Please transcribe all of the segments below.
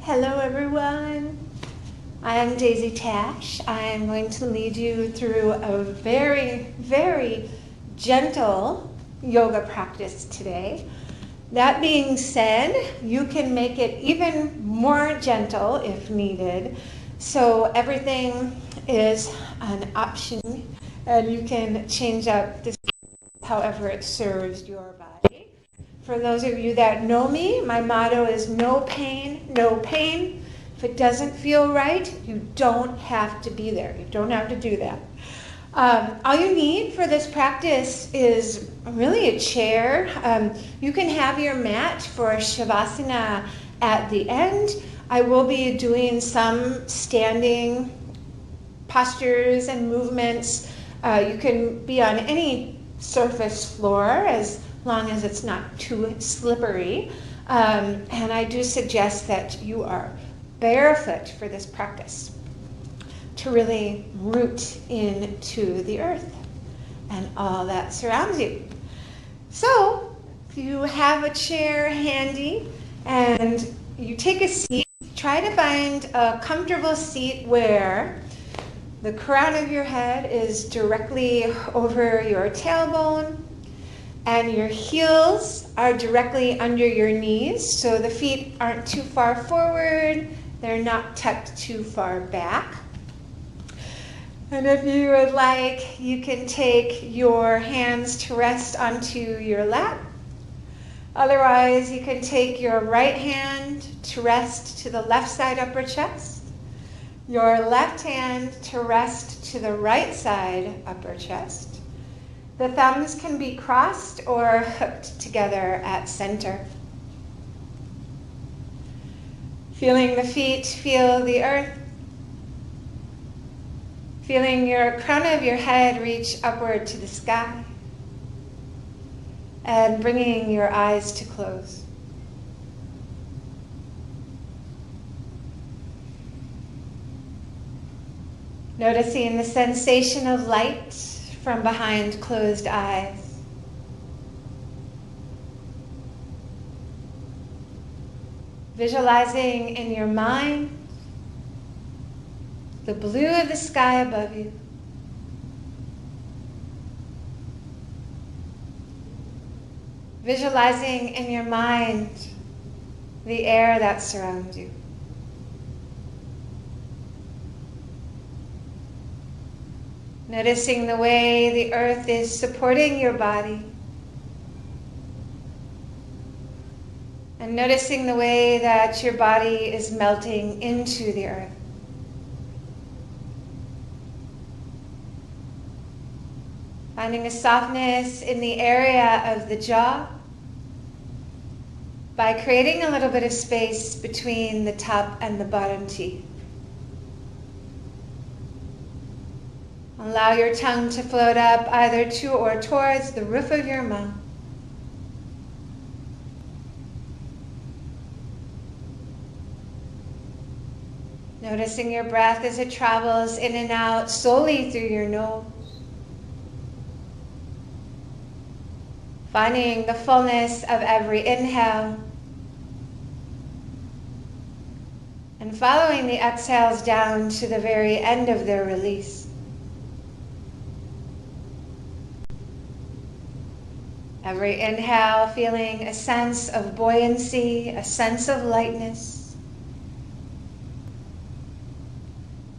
Hello everyone, I am Daisy Tasch. I am going to lead you through a very, very gentle yoga practice today. That being said, you can make it even more gentle if needed. So everything is an option and you can change up this however it serves your body. For those of you that know me, my motto is no pain, no pain. If it doesn't feel right, you don't have to be there. You don't have to do that. All you need for this practice is really a chair. You can have your mat for Shavasana at the end. I will be doing some standing postures and movements. You can be on any surface floor as long as it's not too slippery. And I do suggest that you are barefoot for this practice to really root into the earth and all that surrounds you. So if you have a chair handy and you take a seat, try to find a comfortable seat where the crown of your head is directly over your tailbone and your heels are directly under your knees, so the feet aren't too far forward, they're not tucked too far back. And if you would like, you can take your hands to rest onto your lap. Otherwise, you can take your right hand to rest to the left side upper chest, your left hand to rest to the right side upper chest. The thumbs can be crossed or hooked together at center. Feeling the feet, feel the earth. Feeling your crown of your head reach upward to the sky. And bringing your eyes to close. Noticing the sensation of light from behind closed eyes. Visualizing in your mind the blue of the sky above you. Visualizing in your mind the air that surrounds you. Noticing the way the earth is supporting your body. And noticing the way that your body is melting into the earth. Finding a softness in the area of the jaw by creating a little bit of space between the top and the bottom teeth. Allow your tongue to float up either to or towards the roof of your mouth. Noticing your breath as it travels in and out solely through your nose. Finding the fullness of every inhale. And following the exhales down to the very end of their release. Every inhale, feeling a sense of buoyancy, a sense of lightness.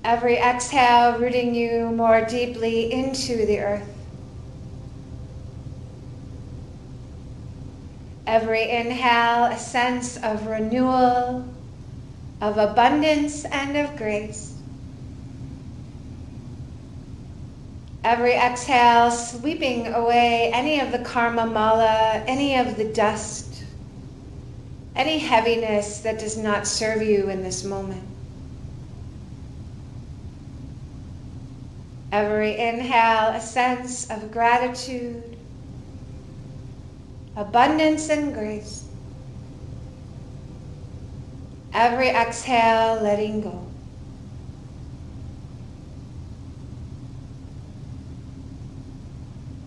Every exhale, rooting you more deeply into the earth. Every inhale, a sense of renewal, of abundance, and of grace. Every exhale, sweeping away any of the karma mala, any of the dust, any heaviness that does not serve you in this moment. Every inhale, a sense of gratitude, abundance, and grace. Every exhale, letting go.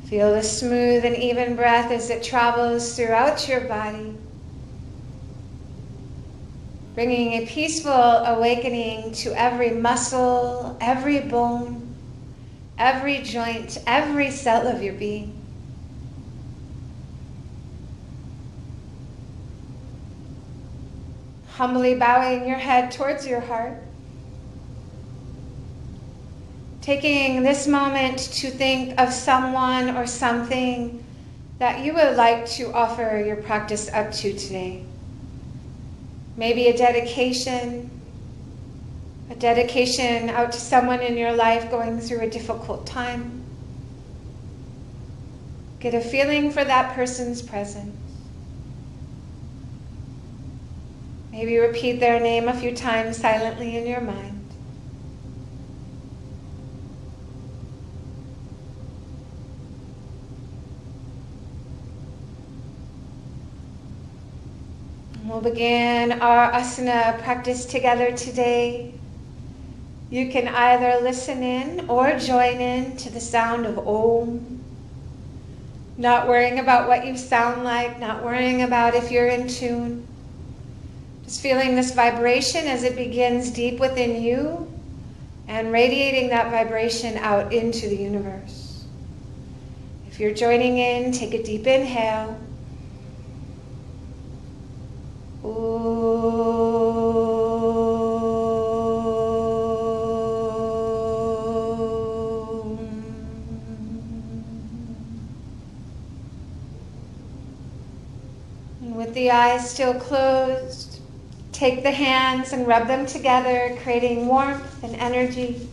Feel the smooth and even breath as it travels throughout your body. bringing a peaceful awakening to every muscle, every bone, every joint, every cell of your being. Humbly bowing your head towards your heart. Taking this moment to think of someone or something that you would like to offer your practice up to today. Maybe a dedication out to someone in your life going through a difficult time. Get a feeling for that person's presence. Maybe repeat their name a few times silently in your mind. We'll begin our asana practice together today. You can either listen in or join in to the sound of Om. Not worrying about what you sound like, not worrying about if you're in tune. Just feeling this vibration as it begins deep within you and radiating that vibration out into the universe. If you're joining in, take a deep inhale. And with the eyes still closed, take the hands and rub them together, creating warmth and energy.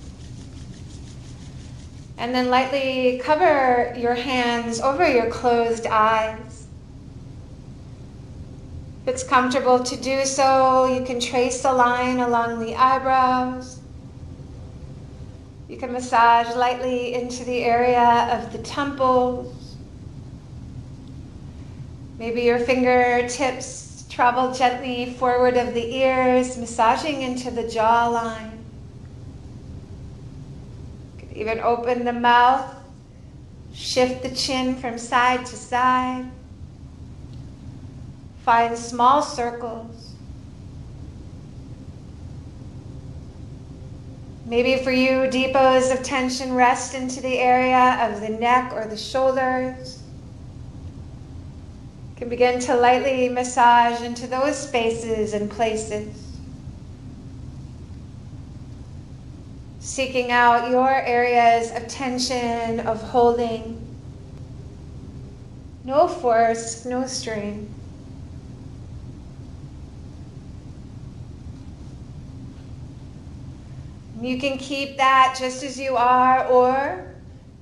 And then lightly cover your hands over your closed eyes. If it's comfortable to do so, you can trace a line along the eyebrows. You can massage lightly into the area of the temples. Maybe your fingertips travel gently forward of the ears, massaging into the jawline. You can even open the mouth, shift the chin from side to side. Find small circles. Maybe for you, depots of tension rest into the area of the neck or the shoulders. You can begin to lightly massage into those spaces and places. Seeking out your areas of tension, of holding. No force, no strain. You can keep that just as you are, or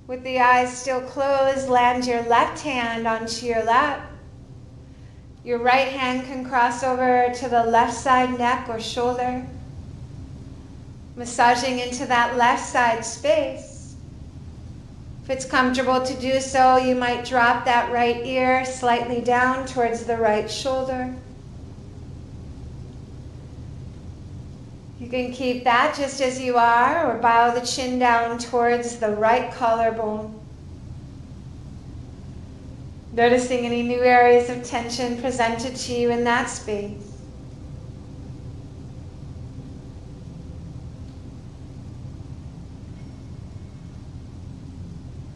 with the eyes still closed, land your left hand onto your lap. Your right hand can cross over to the left side neck or shoulder, massaging into that left side space. If it's comfortable to do so, you might drop that right ear slightly down towards the right shoulder. You can keep that just as you are, or bow the chin down towards the right collarbone. Noticing any new areas of tension presented to you in that space.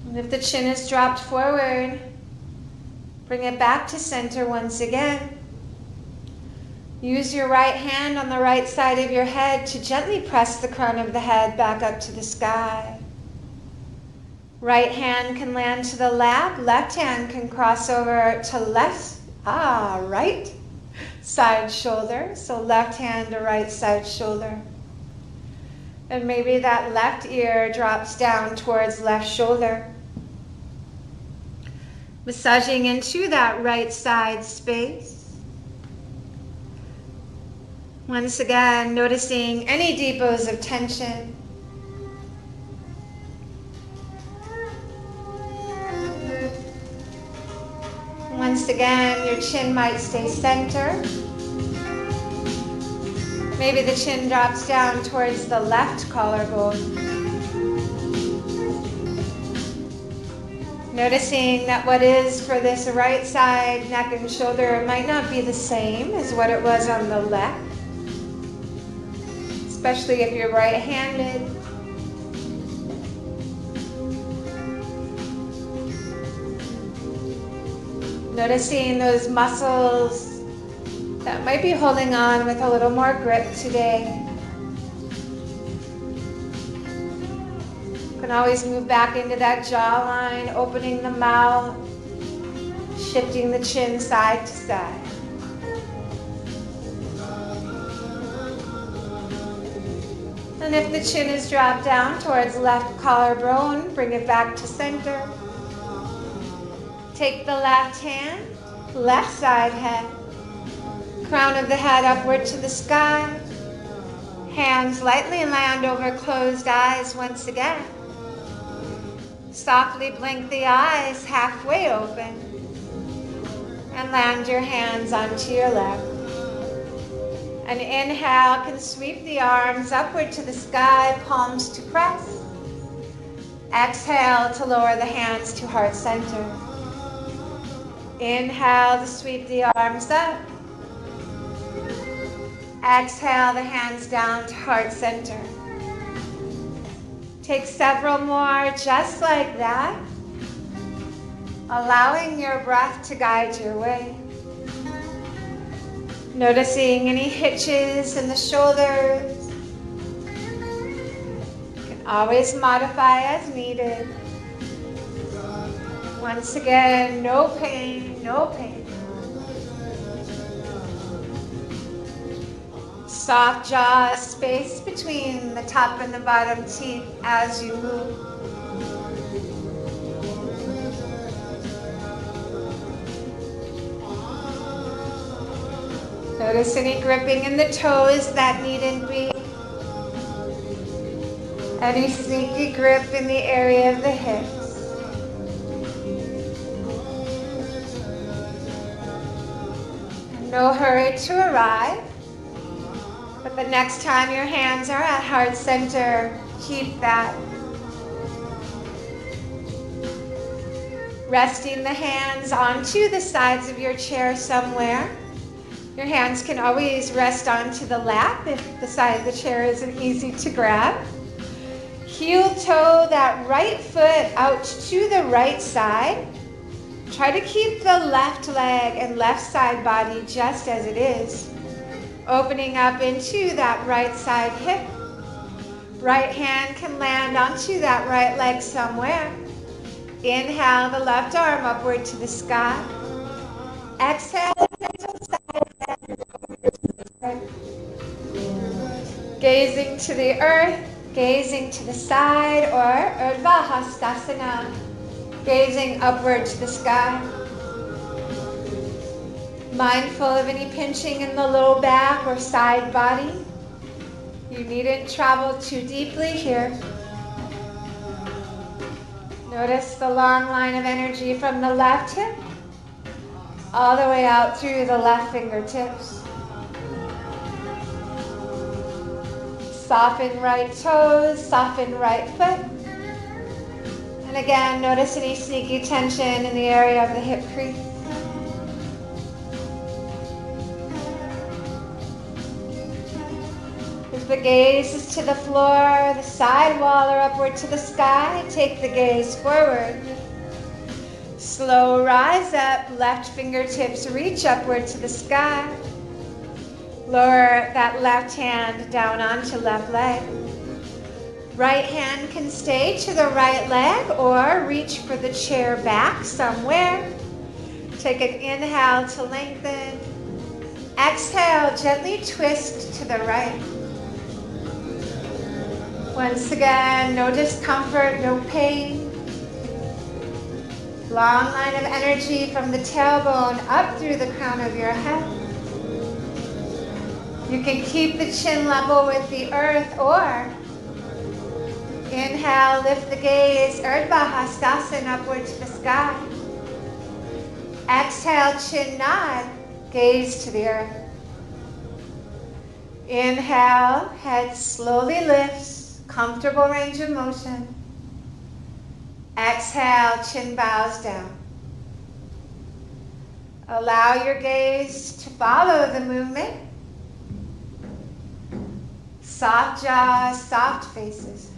And if the chin is dropped forward, bring it back to center once again. Use your right hand on the right side of your head to gently press the crown of the head back up to the sky. Right hand can land to the lap, left hand can cross over to right side shoulder. So left hand to right side shoulder. And maybe that left ear drops down towards left shoulder. Massaging into that right side space. Once again, noticing any depots of tension. Once again, your chin might stay center. Maybe the chin drops down towards the left collarbone. Noticing that what is for this right side neck and shoulder might not be the same as what it was on the left. especially if you're right-handed. Noticing those muscles that might be holding on with a little more grip today. You can always move back into that jawline, opening the mouth, shifting the chin side to side. And if the chin is dropped down towards left collarbone, bring it back to center. Take the left hand, left side head, crown of the head upward to the sky. Hands lightly land over closed eyes once again. Softly blink the eyes halfway open and land your hands onto your lap. An inhale can sweep the arms upward to the sky, palms to press. Exhale to lower the hands to heart center. Inhale to sweep the arms up. Exhale the hands down to heart center. Take several more just like that, allowing your breath to guide your way. Noticing any hitches in the shoulders. You can always modify as needed. Once again, no pain, no pain. Soft jaw, space between the top and the bottom teeth as you move. Notice any gripping in the toes that needn't be. Any sneaky grip in the area of the hips. No hurry to arrive, but the next time your hands are at heart center, keep that. Resting the hands onto the sides of your chair somewhere. Your hands can always rest onto the lap if the side of the chair isn't easy to grab. Heel toe that right foot out to the right side. Try to keep the left leg and left side body just as it is. Opening up into that right side hip. Right hand can land onto that right leg somewhere. Inhale the left arm upward to the sky. Exhale, gentle side. Gazing to the earth, gazing to the side, or Urdhva Hastasana, gazing upward to the sky. Mindful of any pinching in the low back or side body. You needn't travel too deeply here. Notice the long line of energy from the left hip all the way out through the left fingertips. Soften right toes, soften right foot. And again, notice any sneaky tension in the area of the hip crease. If the gaze is to the floor, the side wall, or upward to the sky, take the gaze forward. Slow rise up, left fingertips reach upward to the sky. Lower that left hand down onto left leg. Right hand can stay to the right leg or reach for the chair back somewhere. Take an inhale to lengthen. Exhale, gently twist to the right. Once again, no discomfort, no pain. Long line of energy from the tailbone up through the crown of your head. You can keep the chin level with the earth, or inhale, lift the gaze, Urdhva Hastasana, upward to the sky. Exhale, chin nod, gaze to the earth. Inhale, head slowly lifts, comfortable range of motion. Exhale, chin bows down. Allow your gaze to follow the movement. Soft jaws, soft faces.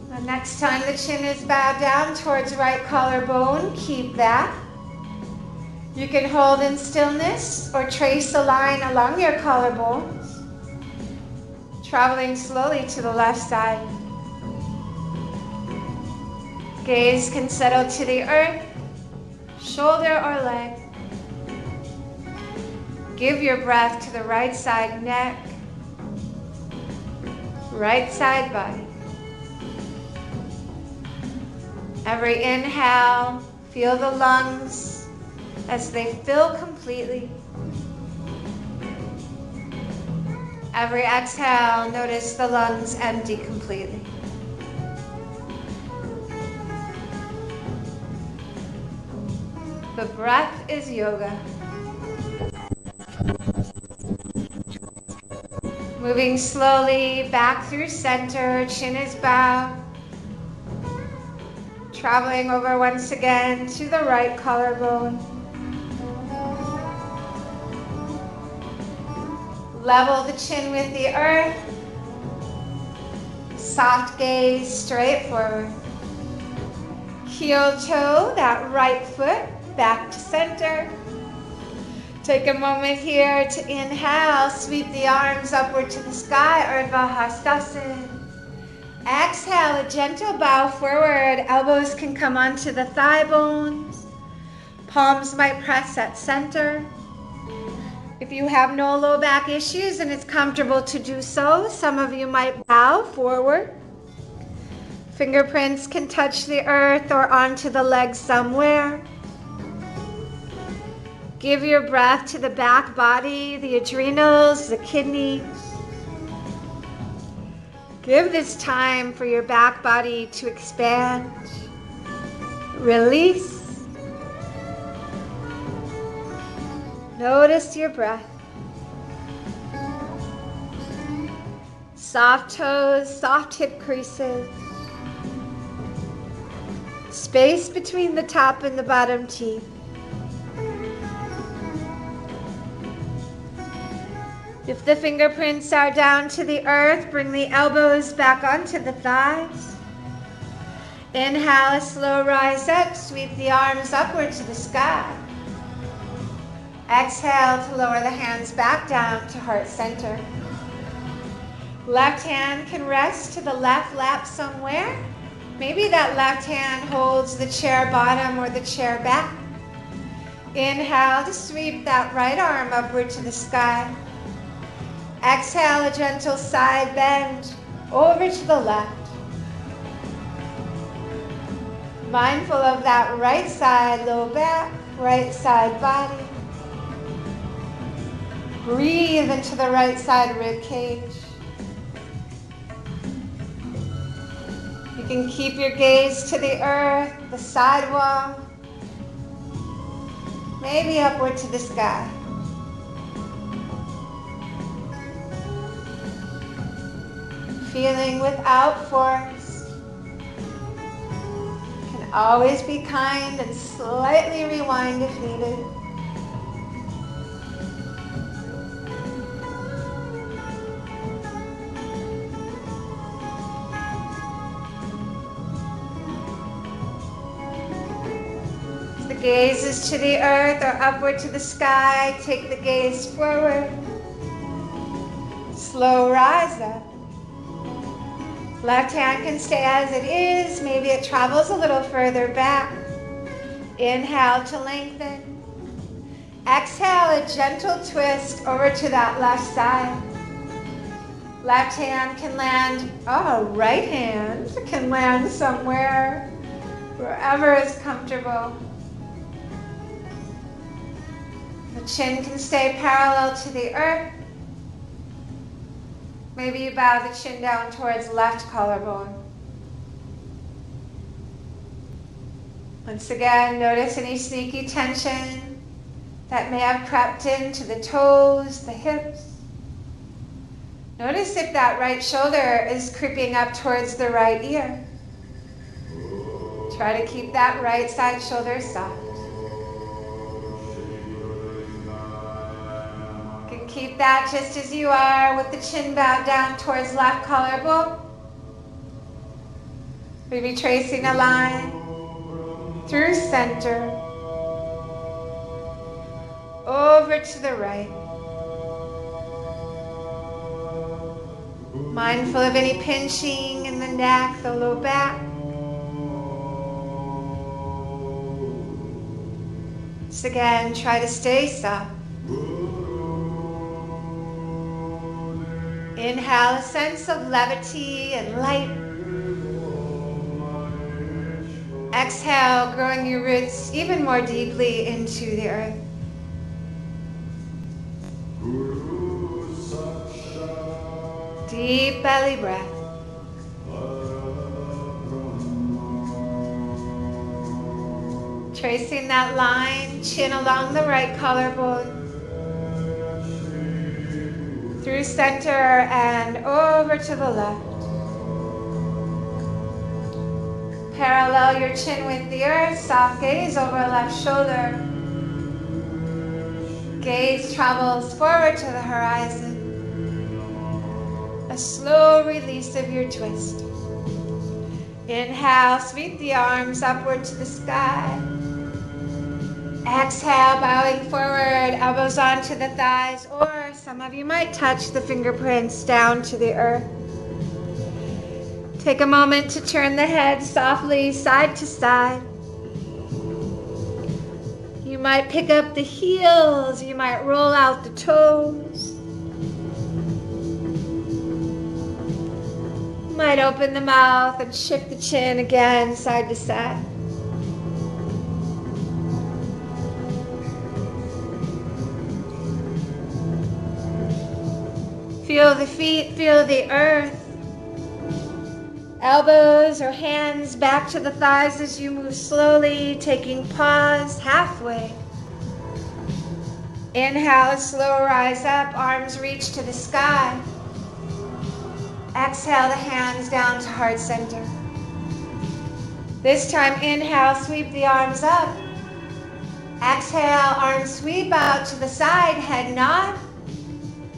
The next time the chin is bowed down towards right collarbone, keep that. You can hold in stillness or trace a line along your collarbones, traveling slowly to the left side. Gaze can settle to the earth, shoulder or leg. Give your breath to the right side neck, right side body. Every inhale, feel the lungs as they fill completely. Every exhale, notice the lungs empty completely. The breath is yoga. Moving slowly back through center, chin is bowed. Traveling over once again to the right collarbone. Level the chin with the earth. Soft gaze straight forward. Heel toe that right foot back to center. Take a moment here to inhale, sweep the arms upward to the sky, Urdhva Hastasana. Exhale, a gentle bow forward. Elbows can come onto the thigh bones. Palms might press at center. If you have no low back issues and it's comfortable to do so, some of you might bow forward. Fingerprints can touch the earth or onto the legs somewhere. Give your breath to the back body, the adrenals, the kidneys. Give this time for your back body to expand. Release. Notice your breath. Soft toes, soft hip creases. Space between the top and the bottom teeth. If the fingerprints are down to the earth, bring the elbows back onto the thighs. Inhale, a slow rise up, sweep the arms upward to the sky. Exhale to lower the hands back down to heart center. Left hand can rest to the left lap somewhere. Maybe that left hand holds the chair bottom or the chair back. Inhale to sweep that right arm upward to the sky. Exhale, a gentle side bend over to the left. Mindful of that right side low back, right side body. Breathe into the right side rib cage. You can keep your gaze to the earth, the sidewall, maybe upward to the sky. Feeling without force. Can always be kind and slightly rewind if needed. The gaze is to the earth or upward to the sky. Take the gaze forward. Slow rise up. Left hand can stay as it is. Maybe it travels a little further back. Inhale to lengthen. Exhale, a gentle twist over to that left side. Left hand can land, right hand can land somewhere, wherever is comfortable. The chin can stay parallel to the earth. Maybe you bow the chin down towards left collarbone. Once again, notice any sneaky tension that may have crept into the toes, the hips. Notice if that right shoulder is creeping up towards the right ear. Try to keep that right side shoulder soft. Keep that just as you are with the chin bowed down towards left collarbone. We'll be tracing a line through center, over to the right. Mindful of any pinching in the neck, the low back. Once again, try to stay soft. Inhale a sense of levity and light. Exhale, growing your roots even more deeply into the earth. Deep belly breath. Tracing that line, chin along the right collarbone. Through center and over to the left. Parallel your chin with the earth, soft gaze over left shoulder. Gaze travels forward to the horizon. A slow release of your twist. Inhale, sweep the arms upward to the sky. Exhale, bowing forward, elbows onto the thighs, or some of you might touch the fingerprints down to the earth. Take a moment to turn the head softly side to side. You might pick up the heels, you might roll out the toes. You might open the mouth and shift the chin again side to side. Feel the feet, feel the earth. Elbows or hands back to the thighs as you move slowly, taking pause halfway. Inhale, slow rise up, arms reach to the sky. Exhale the hands down to heart center. This time, inhale, sweep the arms up. Exhale, arms sweep out to the side, head nod.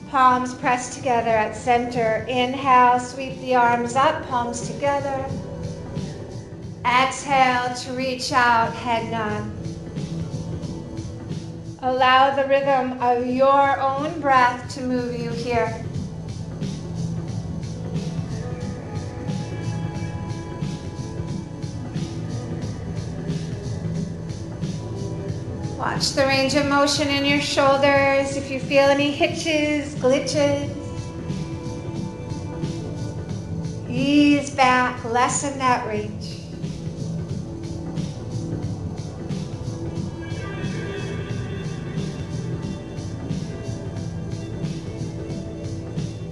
Palms pressed together at center. Inhale, sweep the arms up, palms together. Exhale to reach out, head nod. Allow the rhythm of your own breath to move you here. Watch the range of motion in your shoulders. If you feel any hitches, glitches, ease back, lessen that range.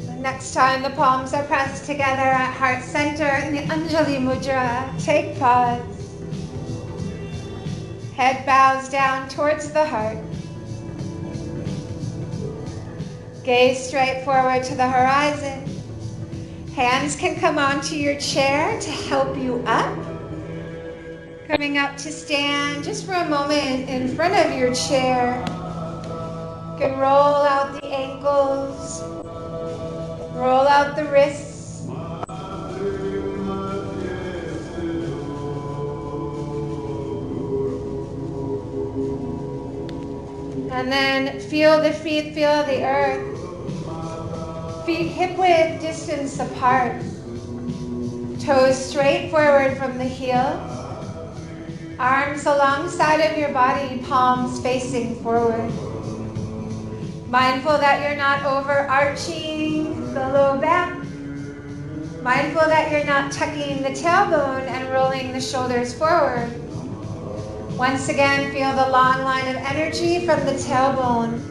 The next time the palms are pressed together at heart center in the Anjali Mudra, take pause. Head bows down towards the heart. Gaze straight forward to the horizon. Hands can come onto your chair to help you up. Coming up to stand just for a moment in front of your chair. You can roll out the ankles, roll out the wrists. And then feel the feet, feel the earth. Feet hip width distance apart. Toes straight forward from the heel. Arms alongside of your body, palms facing forward. Mindful that you're not overarching the low back. Mindful that you're not tucking the tailbone and rolling the shoulders forward. Once again, feel the long line of energy from the tailbone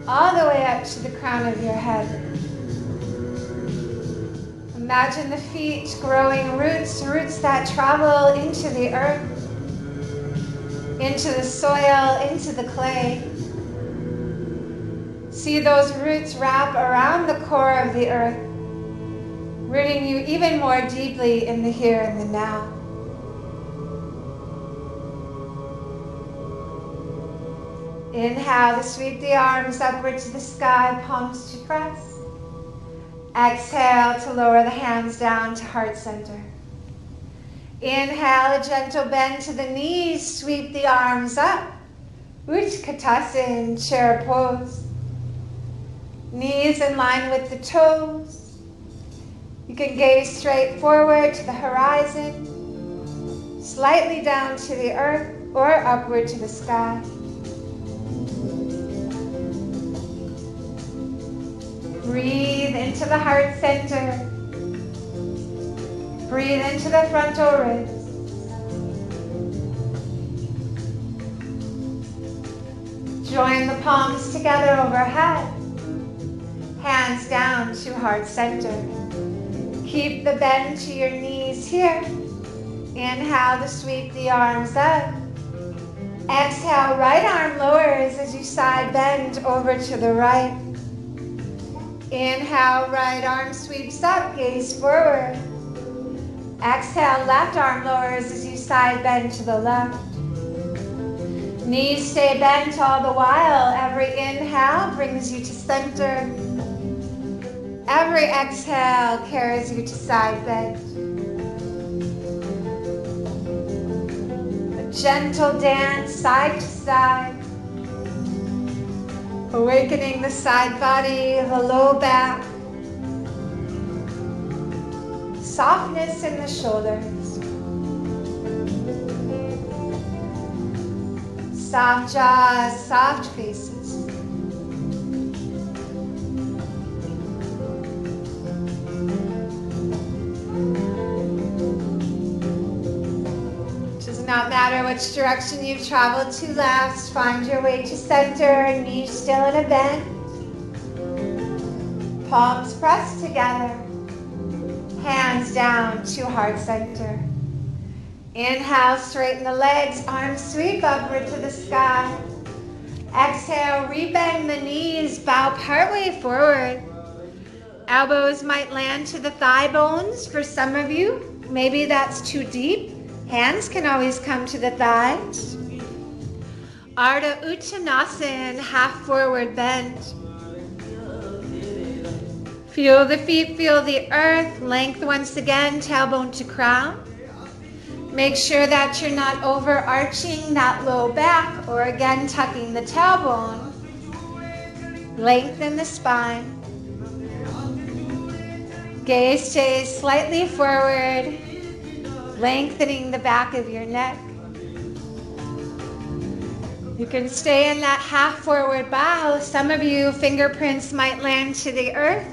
all the way up to the crown of your head. Imagine the feet growing roots, roots that travel into the earth, into the soil, into the clay. See those roots wrap around the core of the earth, rooting you even more deeply in the here and the now. Inhale to sweep the arms upward to the sky, palms to press. Exhale to lower the hands down to heart center. Inhale, a gentle bend to the knees, sweep the arms up. Utkatasana, chair pose. Knees in line with the toes. You can gaze straight forward to the horizon, slightly down to the earth, or upward to the sky. Breathe into the heart center. Breathe into the frontal ribs. Join the palms together overhead. Hands down to heart center. Keep the bend to your knees here. Inhale to sweep the arms up. Exhale, right arm lowers as you side bend over to the right. Inhale, right arm sweeps up, gaze forward. Exhale, left arm lowers as you side bend to the left. Knees stay bent all the while. Every inhale brings you to center. Every exhale carries you to side bend. A gentle dance side to side. Awakening the side body, the low back. Softness in the shoulders. Soft jaws, soft faces. Does not matter which direction you've traveled to last. Find your way to center, knees still in a bend. Palms pressed together. Hands down to heart center. Inhale, straighten the legs, arms sweep upward to the sky. Exhale, rebend the knees, bow partway forward. Elbows might land to the thigh bones for some of you. Maybe that's too deep. Hands can always come to the thighs. Ardha Uttanasana, half forward bend. Feel the feet, feel the earth. Length once again, tailbone to crown. Make sure that you're not overarching that low back or again tucking the tailbone. Lengthen the spine. Gaze stays slightly forward, lengthening the back of your neck. You can stay in that half forward bow. Some of you, fingerprints might land to the earth.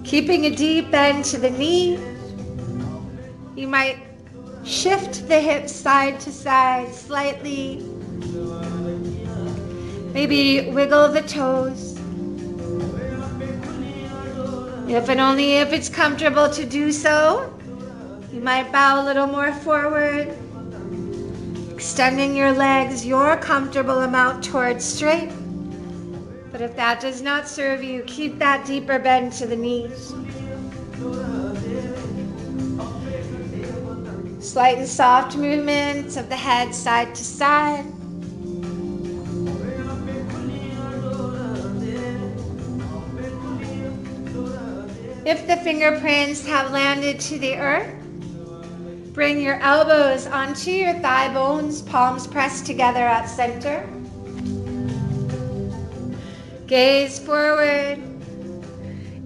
Keeping a deep bend to the knee. You might shift the hips side to side slightly. Maybe wiggle the toes. If and only if it's comfortable to do so, you might bow a little more forward, extending your legs your comfortable amount towards straight. But if that does not serve you, keep that deeper bend to the knees. Slight and soft movements of the head side to side. If the fingerprints have landed to the earth, bring your elbows onto your thigh bones, palms pressed together at center. Gaze forward.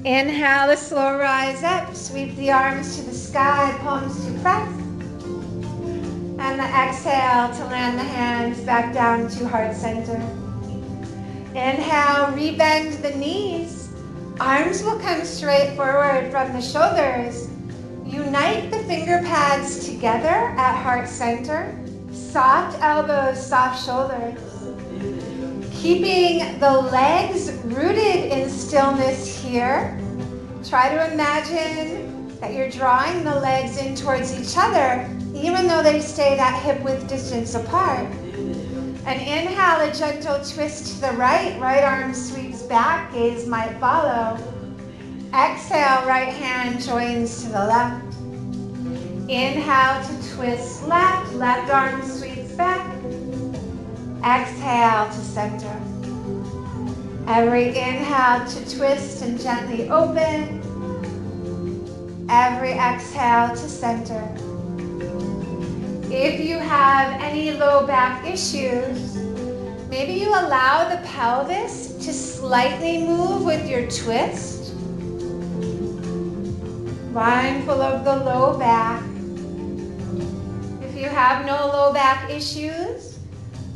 Inhale, a slow rise up. Sweep the arms to the sky, palms to press. And the exhale to land the hands back down to heart center. Inhale, rebend the knees. Arms will come straight forward from the shoulders. Unite the finger pads together at heart center. Soft elbows, soft shoulders. Keeping the legs rooted in stillness here. Try to imagine that you're drawing the legs in towards each other, even though they stay that hip width distance apart. And inhale, a gentle twist to the right. Right arm sweeps back, gaze might follow. Exhale, right hand joins to the left. Inhale to twist left, left arm sweeps back. Exhale to center. Every inhale to twist and gently open. Every exhale to center. If you have any low back issues, maybe you allow the pelvis to slightly move with your twist. Mindful of the low back. If you have no low back issues,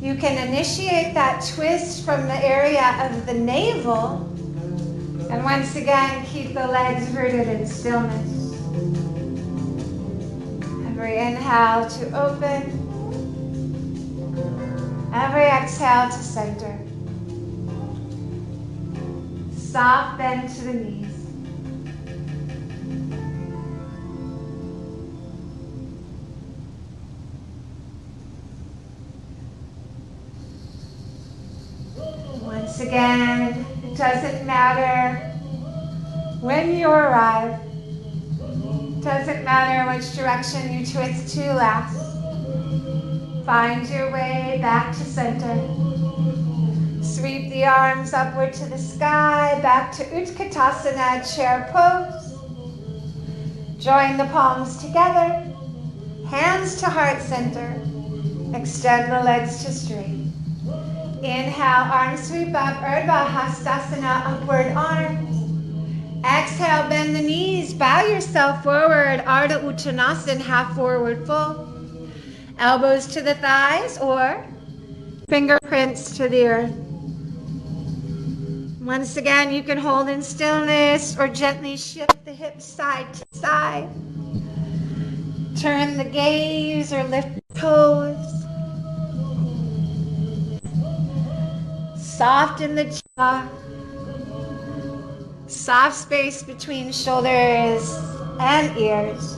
you can initiate that twist from the area of the navel. And once again, keep the legs rooted in stillness. Every inhale to open. Every exhale to center. Soft bend to the knees. Once again, it doesn't matter when you arrive. It doesn't matter which direction you twist to last. Find your way back to center. Sweep the arms upward to the sky, back to Utkatasana, chair pose. Join the palms together, hands to heart center. Extend the legs to straight. Inhale, arms sweep up, Urdhva Hastasana, upward arms. Exhale, bend the knees, bow yourself forward, Ardha Uttanasana, half forward fold. Elbows to the thighs or fingerprints to the earth. Once again, you can hold in stillness or gently shift the hips side to side. Turn the gaze or lift the toes. Soften the jaw. Soft space between shoulders and ears.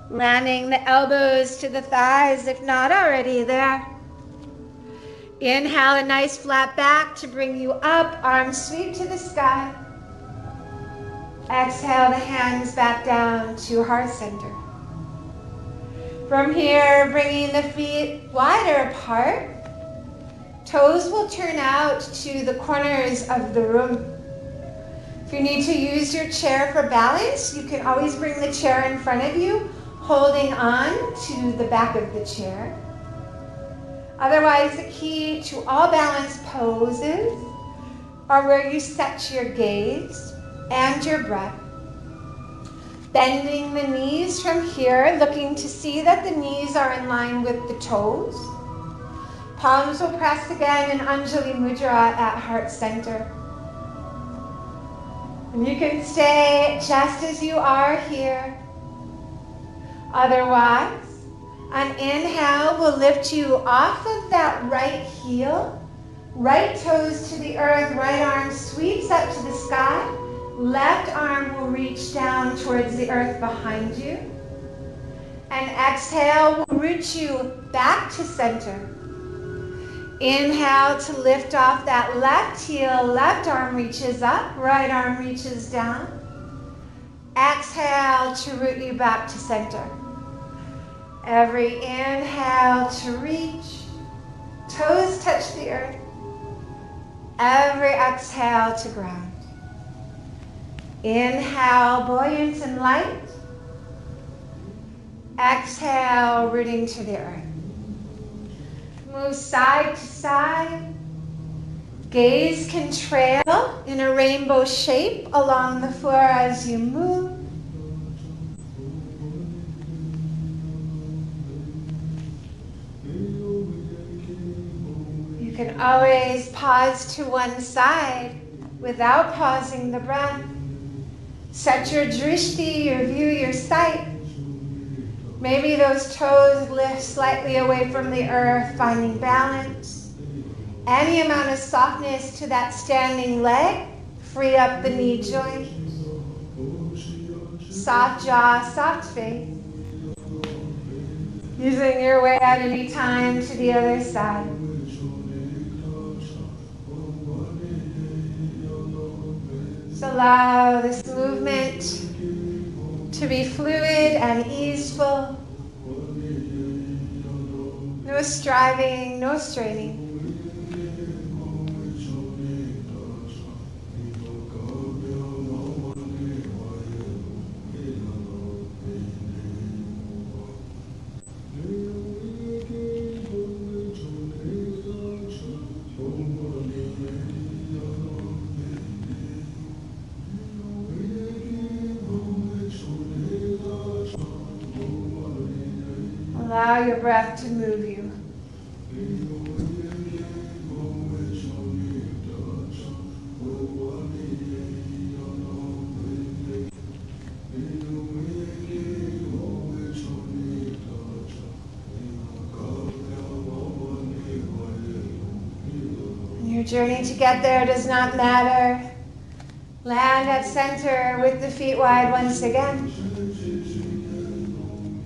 Landing the elbows to the thighs if not already there. Inhale, a nice flat back to bring you up. Arms sweep to the sky. Exhale, the hands back down to heart center. From here, bringing the feet wider apart. Toes will turn out to the corners of the room. If you need to use your chair for balance, you can always bring the chair in front of you, holding on to the back of the chair. Otherwise, the key to all balance poses are where you set your gaze and your breath. Bending the knees from here, looking to see that the knees are in line with the toes. Palms will press again in Anjali Mudra at heart center. And you can stay just as you are here. Otherwise, an inhale will lift you off of that right heel. Right toes to the earth, right arm sweeps up to the sky. Left arm will reach down towards the earth behind you. And exhale will root you back to center. Inhale to lift off that left heel. Left arm reaches up, right arm reaches down. Exhale to root you back to center. Every inhale to reach. Toes touch the earth. Every exhale to ground. Inhale, buoyant and light. Exhale, rooting to the earth. Move side to side. Gaze can trail in a rainbow shape along the floor as you move. You can always pause to one side without pausing the breath. Set your drishti, your view, your sight. Maybe those toes lift slightly away from the earth, finding balance. Any amount of softness to that standing leg, free up the knee joint. Soft jaw, soft face. Using your way at any time to the other side. So allow this movement to be fluid and easeful. No striving, no straining. Allow your breath to move you. Your journey to get there does not matter. Land at center with the feet wide once again.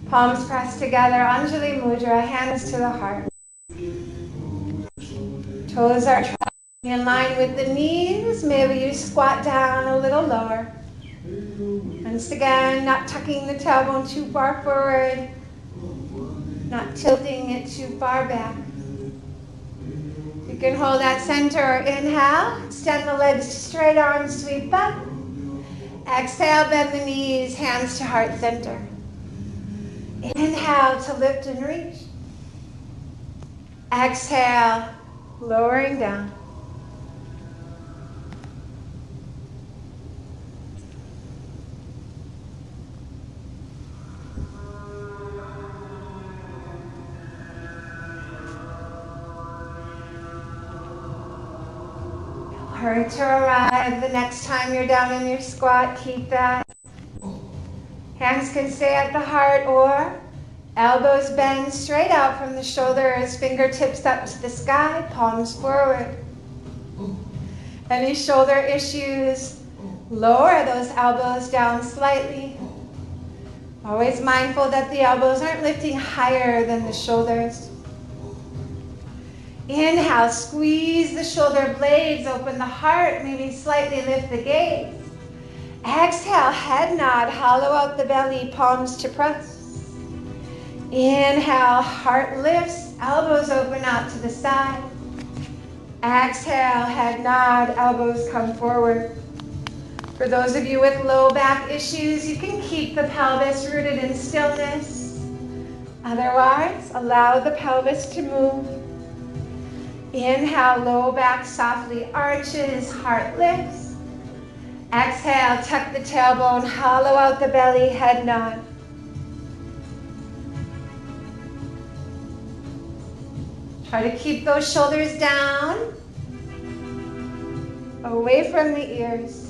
Palms pressed together, Anjali Mudra, hands to the heart. Toes are in line with the knees. Maybe you squat down a little lower. Once again, not tucking the tailbone too far forward, not tilting it too far back. You can hold that center or inhale. Extend the legs to straight arms, sweep up. Exhale, bend the knees, hands to heart center. Inhale to lift and reach. Exhale, lowering down. Hurry to arrive. The next time you're down in your squat, keep that. Hands can stay at the heart or elbows bend straight out from the shoulders, fingertips up to the sky, palms forward. Any shoulder issues, lower those elbows down slightly. Always mindful that the elbows aren't lifting higher than the shoulders. Inhale, squeeze the shoulder blades, open the heart, maybe slightly lift the gaze. Exhale, head nod, hollow out the belly, palms to press. Inhale, heart lifts, elbows open out to the side. Exhale, head nod, elbows come forward. For those of you with low back issues, you can keep the pelvis rooted in stillness. Otherwise, allow the pelvis to move. Inhale, low back softly arches, heart lifts. Exhale, tuck the tailbone, hollow out the belly, head nod. Try to keep those shoulders down, away from the ears.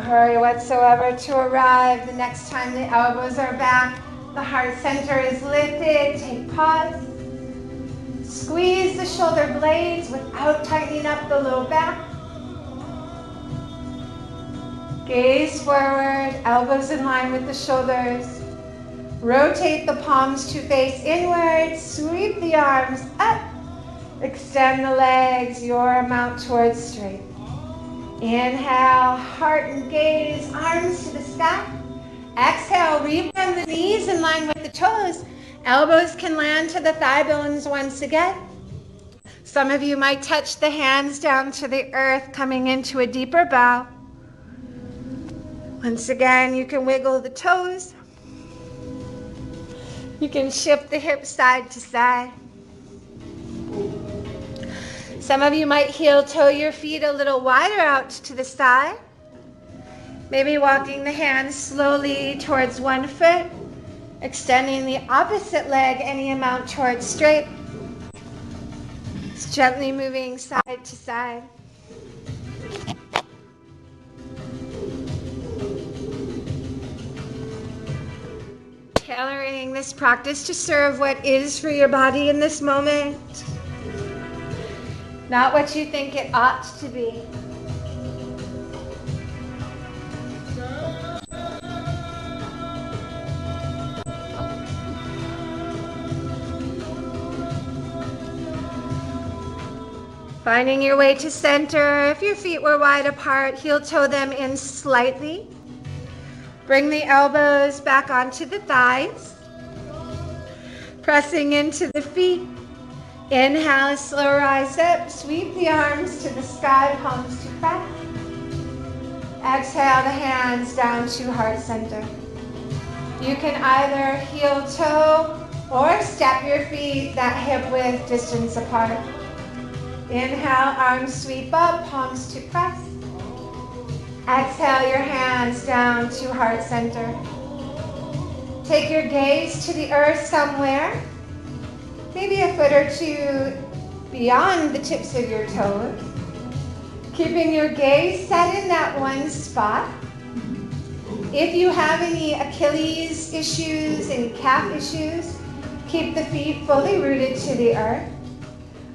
Hurry whatsoever to arrive. The next time the elbows are back, the heart center is lifted. Take pause. Squeeze the shoulder blades without tightening up the low back. Gaze forward, elbows in line with the shoulders. Rotate the palms to face inward. Sweep the arms up. Extend the legs your amount towards straight. Inhale, heart and gaze, arms to the sky. Exhale, rebend the knees in line with the toes. Elbows can land to the thigh bones once again. Some of you might touch the hands down to the earth, coming into a deeper bow. Once again, you can wiggle the toes. You can shift the hips side to side. Some of you might heel toe your feet a little wider out to the side. Maybe walking the hands slowly towards one foot, extending the opposite leg any amount towards straight. Just gently moving side to side. Tailoring this practice to serve what is for your body in this moment. Not what you think it ought to be. Finding your way to center. If your feet were wide apart, heel toe them in slightly. Bring the elbows back onto the thighs. Pressing into the feet. Inhale, slow rise up. Sweep the arms to the sky, palms to press. Exhale the hands down to heart center. You can either heel toe or step your feet that hip width distance apart. Inhale, arms sweep up, palms to press. Exhale your hands down to heart center. Take your gaze to the earth somewhere, maybe a foot or two beyond the tips of your toes. Keeping your gaze set in that one spot. If you have any Achilles issues, any calf issues, keep the feet fully rooted to the earth.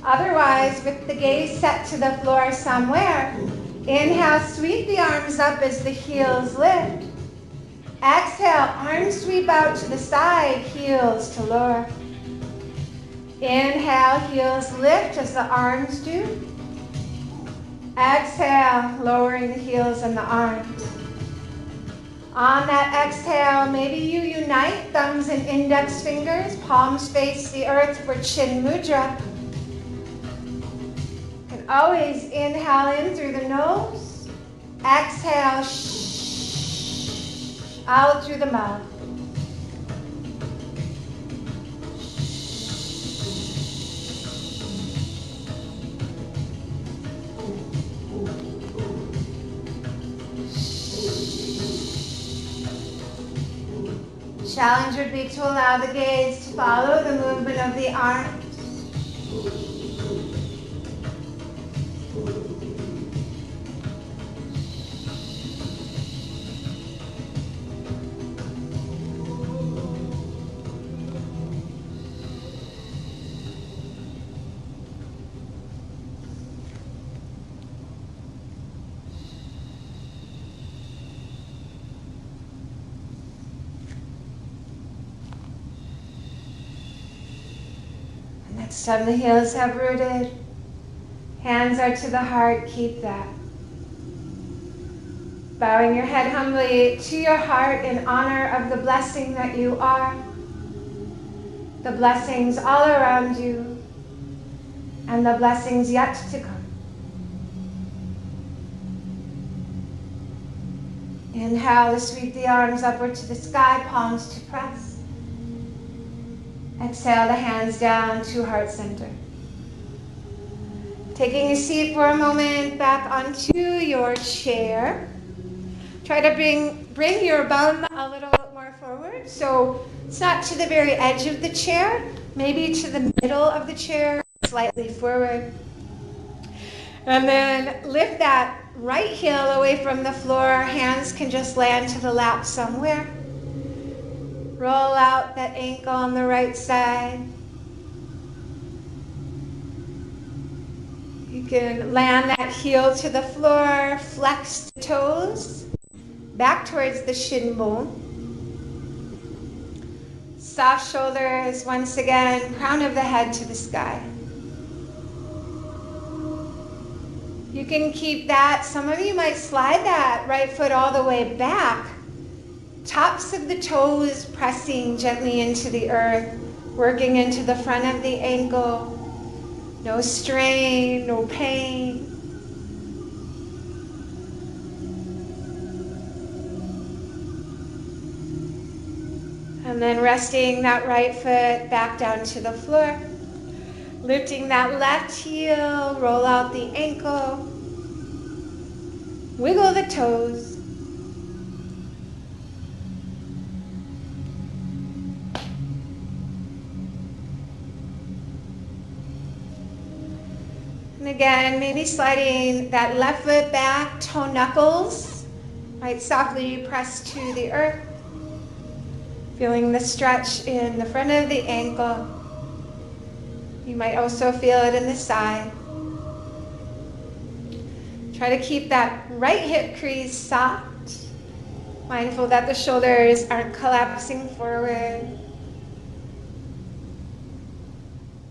Otherwise, with the gaze set to the floor somewhere, inhale, sweep the arms up as the heels lift. Exhale, arms sweep out to the side, heels to lower. Inhale, heels lift as the arms do. Exhale, lowering the heels and the arms. On that exhale, maybe you unite thumbs and index fingers, palms face the earth for chin mudra. And always inhale in through the nose, exhale out through the mouth. Challenge would be to allow the gaze to follow the movement of the arms. Next time the heels have rooted, hands are to the heart, keep that. Bowing your head humbly to your heart in honor of the blessing that you are, the blessings all around you, and the blessings yet to come. Inhale to sweep the arms upward to the sky, palms to press. Exhale the hands down to heart center. Taking a seat for a moment back onto your chair. Try to bring your bum a little more forward. So it's not to the very edge of the chair, maybe to the middle of the chair, slightly forward. And then lift that right heel away from the floor. Hands can just land to the lap somewhere. Roll out that ankle on the right side. You can land that heel to the floor, flex the toes, back towards the shin bone. Soft shoulders, once again, crown of the head to the sky. You can keep that. Some of you might slide that right foot all the way back. Tops of the toes pressing gently into the earth, working into the front of the ankle. No strain, no pain. And then resting that right foot back down to the floor. Lifting that left heel, roll out the ankle. Wiggle the toes. And again, maybe sliding that left foot back, toe knuckles might softly press to the earth. Feeling the stretch in the front of the ankle. You might also feel it in the side. Try to keep that right hip crease soft. Mindful that the shoulders aren't collapsing forward.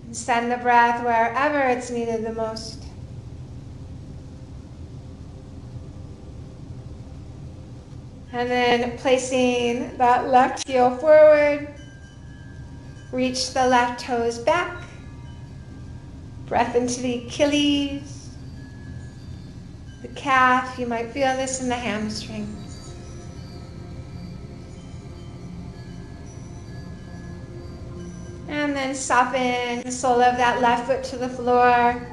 And send the breath wherever it's needed the most. And then placing that left heel forward, reach the left toes back. Breath into the Achilles, the calf. You might feel this in the hamstrings. And then soften the sole of that left foot to the floor.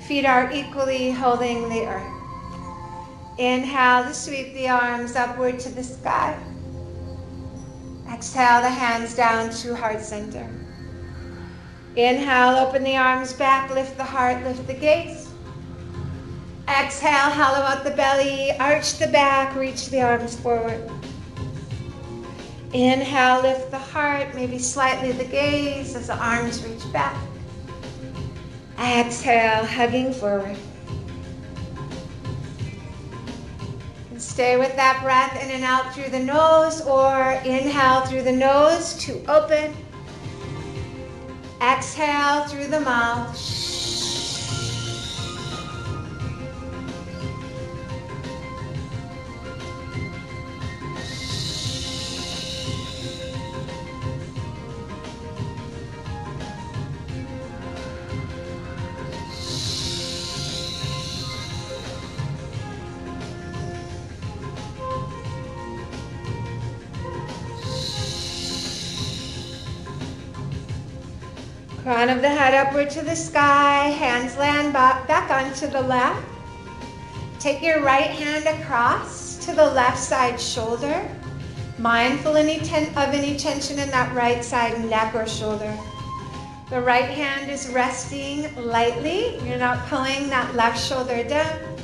Feet are equally holding the earth. Inhale to sweep the arms upward to the sky. Exhale the hands down to heart center. Inhale, open the arms back, lift the heart, lift the gaze. Exhale, hollow out the belly, arch the back, reach the arms forward. Inhale, lift the heart, maybe slightly the gaze as the arms reach back. Exhale, hugging forward. And stay with that breath in and out through the nose, or inhale through the nose to open. Exhale through the mouth. Crown of the head upward to the sky, hands land back onto the left. Take your right hand across to the left side shoulder, mindful of any tension in that right side neck or shoulder. The right hand is resting lightly. You're not pulling that left shoulder down.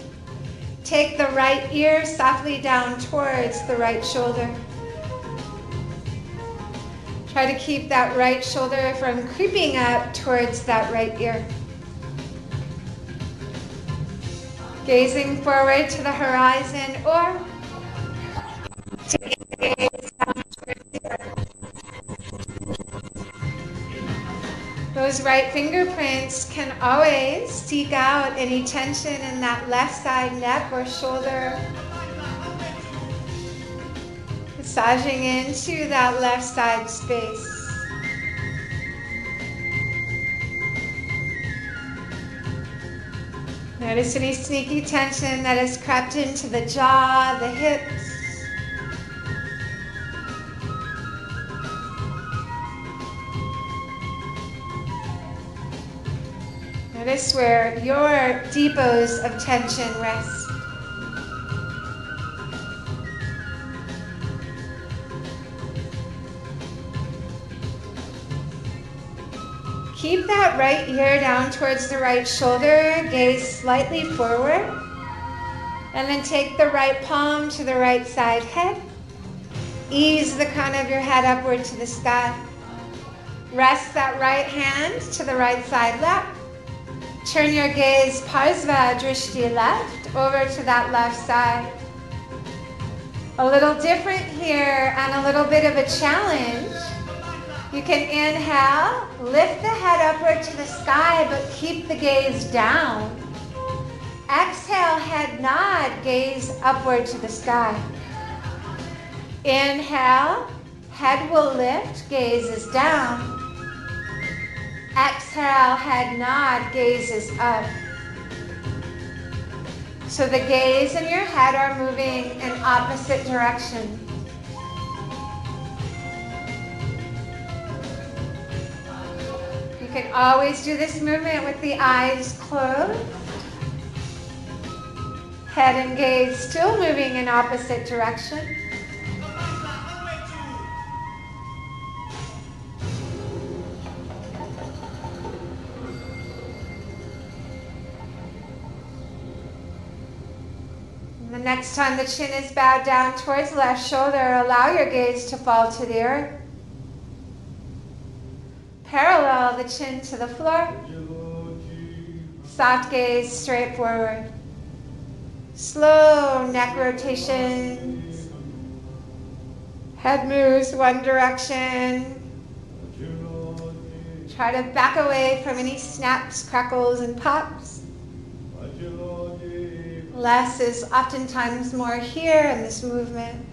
Take the right ear softly down towards the right shoulder. Try to keep that right shoulder from creeping up towards that right ear. Gazing forward to the horizon, or taking the gaze down towards the earth. Those right fingerprints can always seek out any tension in that left side neck or shoulder. Massaging into that left side space. Notice any sneaky tension that has crept into the jaw, the hips. Notice where your depots of tension rest. Keep that right ear down towards the right shoulder, gaze slightly forward, and then take the right palm to the right side head. Ease the crown of your head upward to the sky. Rest that right hand to the right side lap. Turn your gaze Parsva Drishti left over to that left side. A little different here and a little bit of a challenge. You can inhale, lift the head upward to the sky, but keep the gaze down. Exhale, head nod, gaze upward to the sky. Inhale, head will lift, gaze is down. Exhale, head nod, gaze is up. So the gaze and your head are moving in opposite directions. You can always do this movement with the eyes closed. Head and gaze still moving in opposite directions. The next time the chin is bowed down towards the left shoulder, allow your gaze to fall to the earth. Parallel the chin to the floor. Soft gaze straight forward. Slow neck rotations. Head moves one direction. Try to back away from any snaps, crackles, and pops. Less is oftentimes more here in this movement.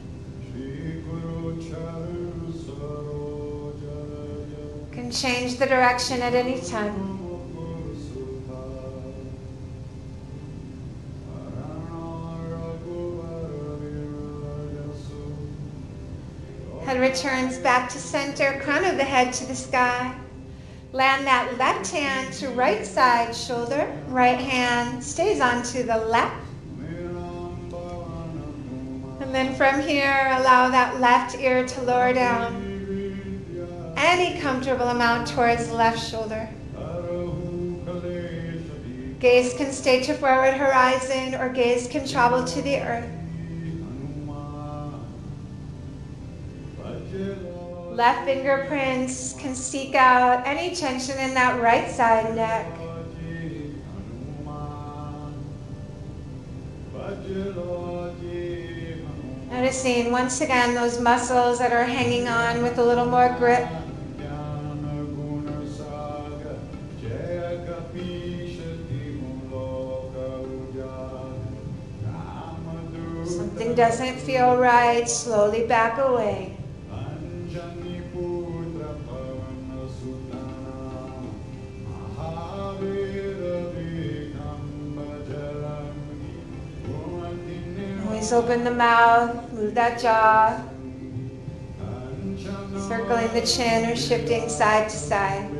You can change the direction at any time. Head returns back to center, crown of the head to the sky. Land that left hand to right side shoulder. Right hand stays onto the left. And then from here, allow that left ear to lower down any comfortable amount towards the left shoulder. Gaze can stay to forward horizon or gaze can travel to the earth. Left fingerprints can seek out any tension in that right side neck. Noticing once again those muscles that are hanging on with a little more grip. Something doesn't feel right, slowly back away. Always open the mouth, move that jaw, circling the chin or shifting side to side.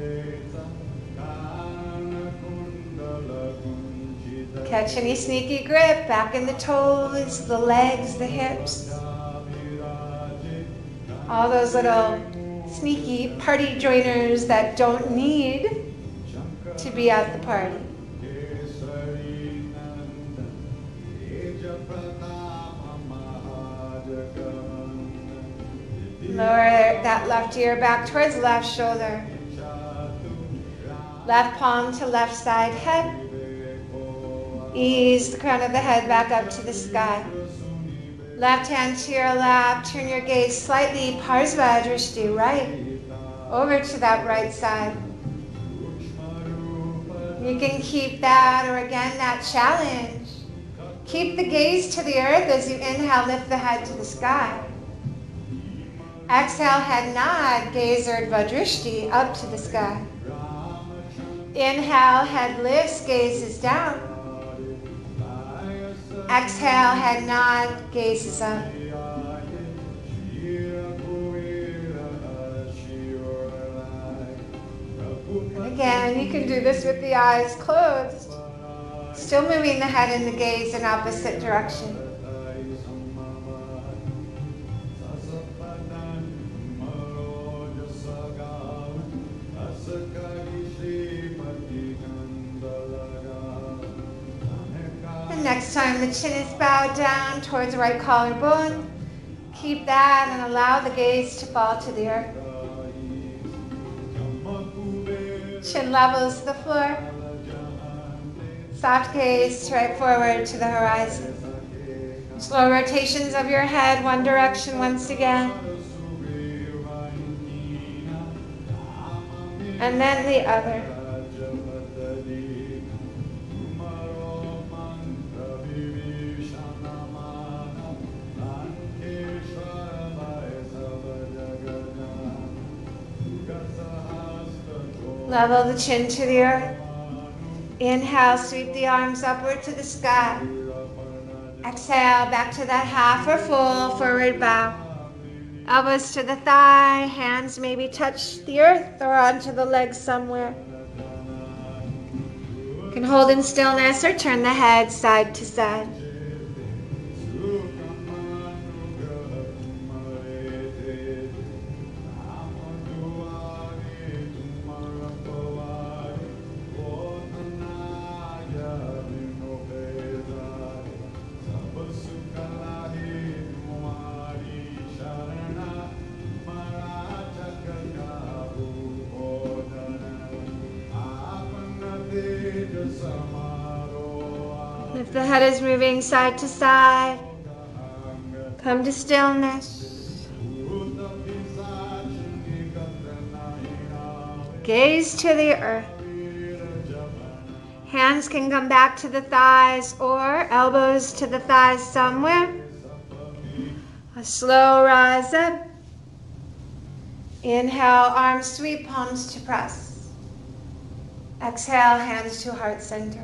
Catch any sneaky grip back in the toes, the legs, the hips. All those little sneaky party joiners that don't need to be at the party. Lower that left ear back towards left shoulder. Left palm to left side head. Ease the crown of the head back up to the sky. Left hand to your lap. Turn your gaze slightly Parsva Drishti, right, over to that right side. You can keep that, or again, that challenge. Keep the gaze to the earth as you inhale, lift the head to the sky. Exhale, head nod, gaze Urdhva Drishti, up to the sky. Inhale, head lifts, gaze is down. Exhale, head nod, gaze is up. And again, you can do this with the eyes closed. Still moving the head and the gaze in opposite direction. Next time the chin is bowed down towards the right collarbone, keep that and allow the gaze to fall to the earth. Chin levels the floor. Soft gaze straight forward to the horizon. Slow rotations of your head one direction once again. And then the other. Level the chin to the earth. Inhale, sweep the arms upward to the sky. Exhale, back to that half or full forward bow. Elbows to the thigh, hands maybe touch the earth or onto the legs somewhere. You can hold in stillness or turn the head side to side. If the head is moving side to side, come to stillness. Gaze to the earth. Hands can come back to the thighs or elbows to the thighs somewhere. A slow rise up. Inhale, arms sweep, palms to press. Exhale, hands to heart center.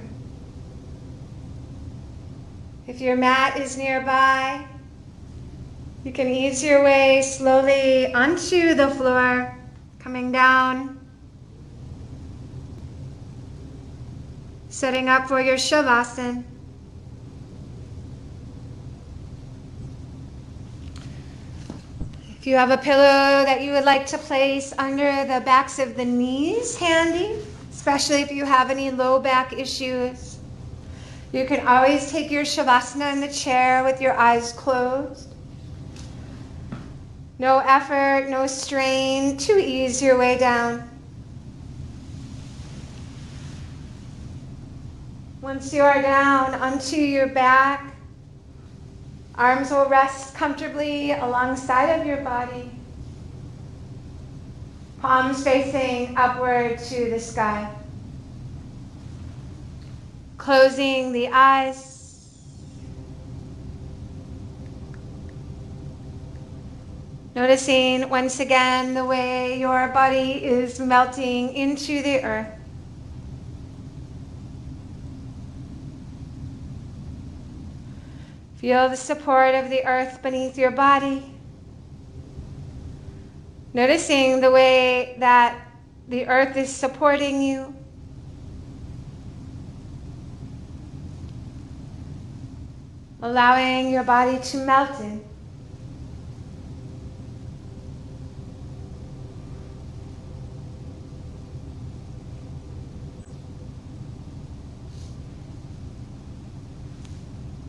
If your mat is nearby, you can ease your way slowly onto the floor, coming down, setting up for your Shavasana. If you have a pillow that you would like to place under the backs of the knees, handy, especially if you have any low back issues, you can always take your Shavasana in the chair with your eyes closed. No effort, no strain to ease your way down. Once you are down onto your back, arms will rest comfortably alongside of your body. Palms facing upward to the sky. Closing the eyes. Noticing once again the way your body is melting into the earth. Feel the support of the earth beneath your body. Noticing the way that the earth is supporting you. Allowing your body to melt in.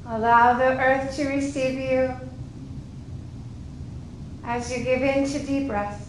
Allow the earth to receive you as you give in to deep breaths.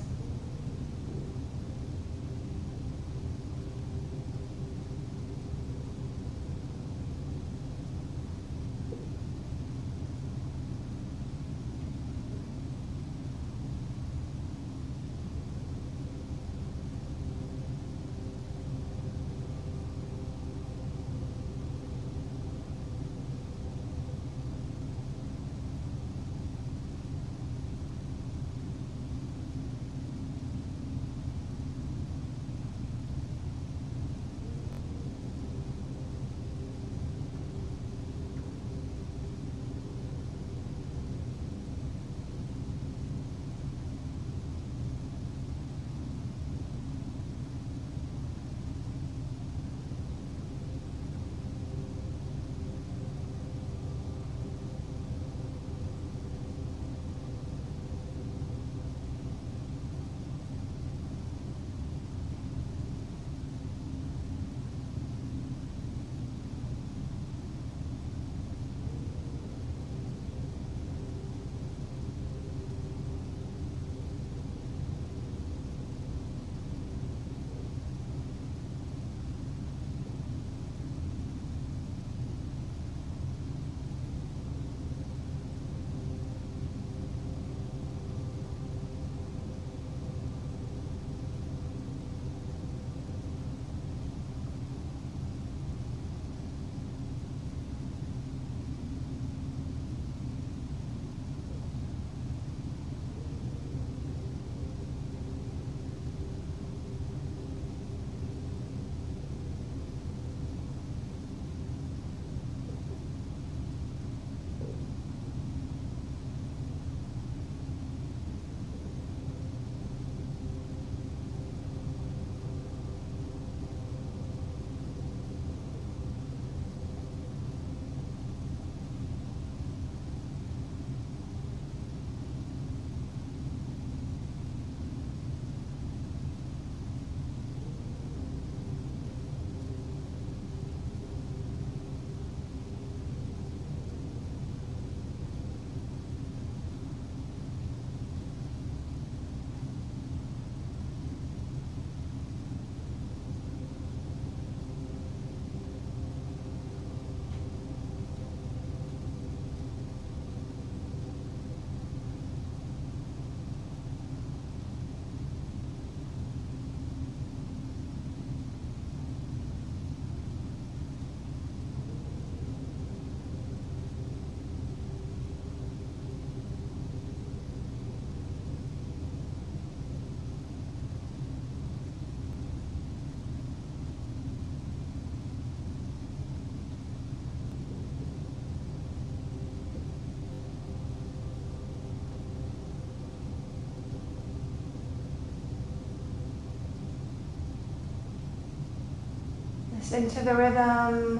Listen to the rhythm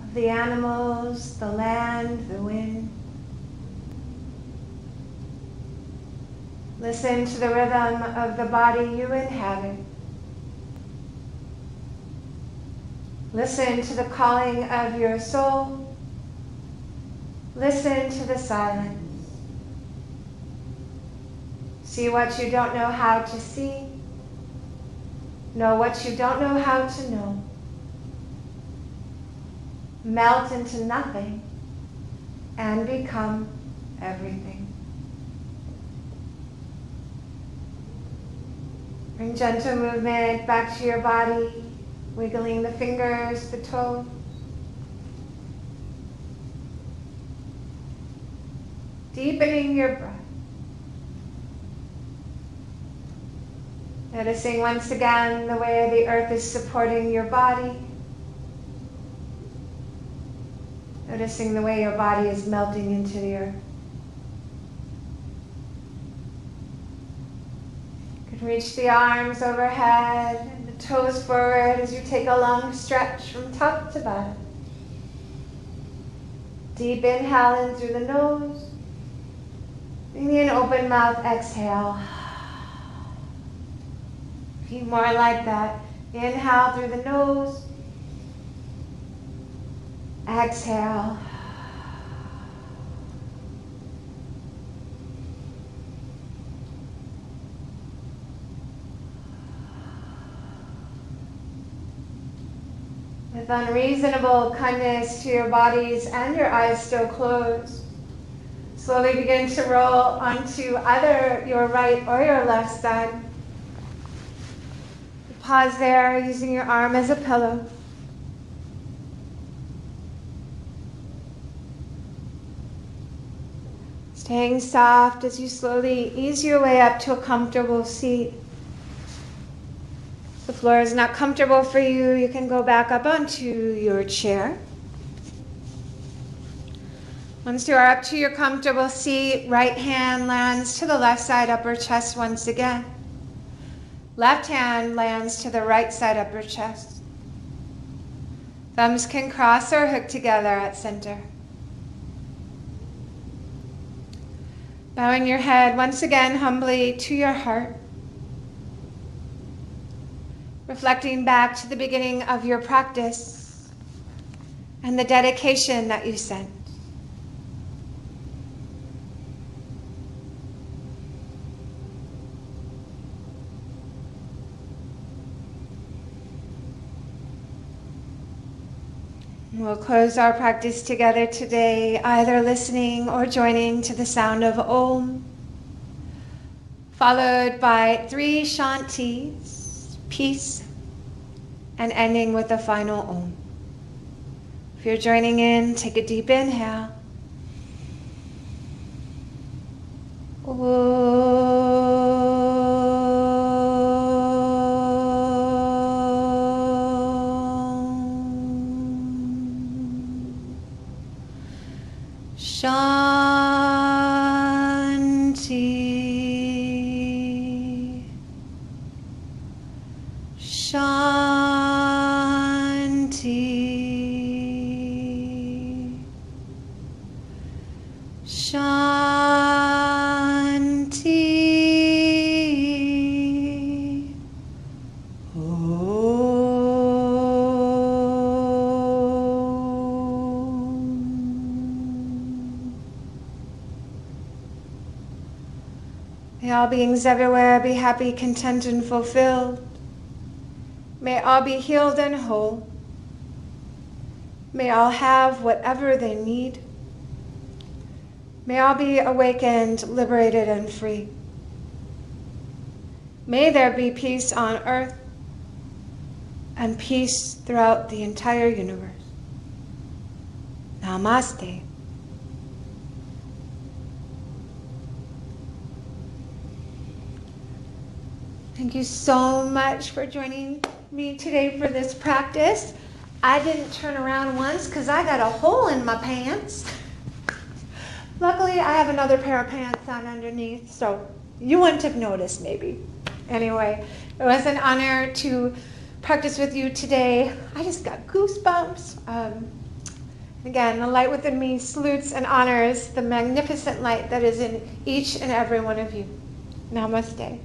of the animals, the land, the wind. Listen to the rhythm of the body you inhabit. Listen to the calling of your soul. Listen to the silence. See what you don't know how to see. Know what you don't know how to know. Melt into nothing and become everything. Bring gentle movement back to your body, wiggling the fingers, the toes. Deepening your breath. Noticing once again the way the earth is supporting your body. Noticing the way your body is melting into the earth. You can reach the arms overhead and the toes forward as you take a long stretch from top to bottom. Deep inhale in through the nose. Maybe an open mouth exhale. Be more like that. Inhale through the nose. Exhale. With unreasonable kindness to your bodies and your eyes still closed, slowly begin to roll onto either your right or your left side. Pause there, using your arm as a pillow. Staying soft as you slowly ease your way up to a comfortable seat. If the floor is not comfortable for you, you can go back up onto your chair. Once you are up to your comfortable seat, right hand lands to the left side upper chest once again. Left hand lands to the right side upper chest. Thumbs can cross or hook together at center. Bowing your head once again humbly to your heart. Reflecting back to the beginning of your practice and the dedication that you sent. We'll close our practice together today, either listening or joining to the sound of Om, followed by 3 Shantis, peace, and ending with the final Om. If you're joining in, take a deep inhale. Shanti, Shanti, Shanti. May all beings everywhere be happy, content, and fulfilled. May all be healed and whole. May all have whatever they need. May all be awakened, liberated, and free. May there be peace on earth and peace throughout the entire universe. Namaste. Thank you so much for joining me today for this practice. I didn't turn around once because I got a hole in my pants. Luckily, I have another pair of pants on underneath, so you wouldn't have noticed maybe. Anyway, it was an honor to practice with you today. I just got goosebumps. Again, the light within me salutes and honors the magnificent light that is in each and every one of you. Namaste.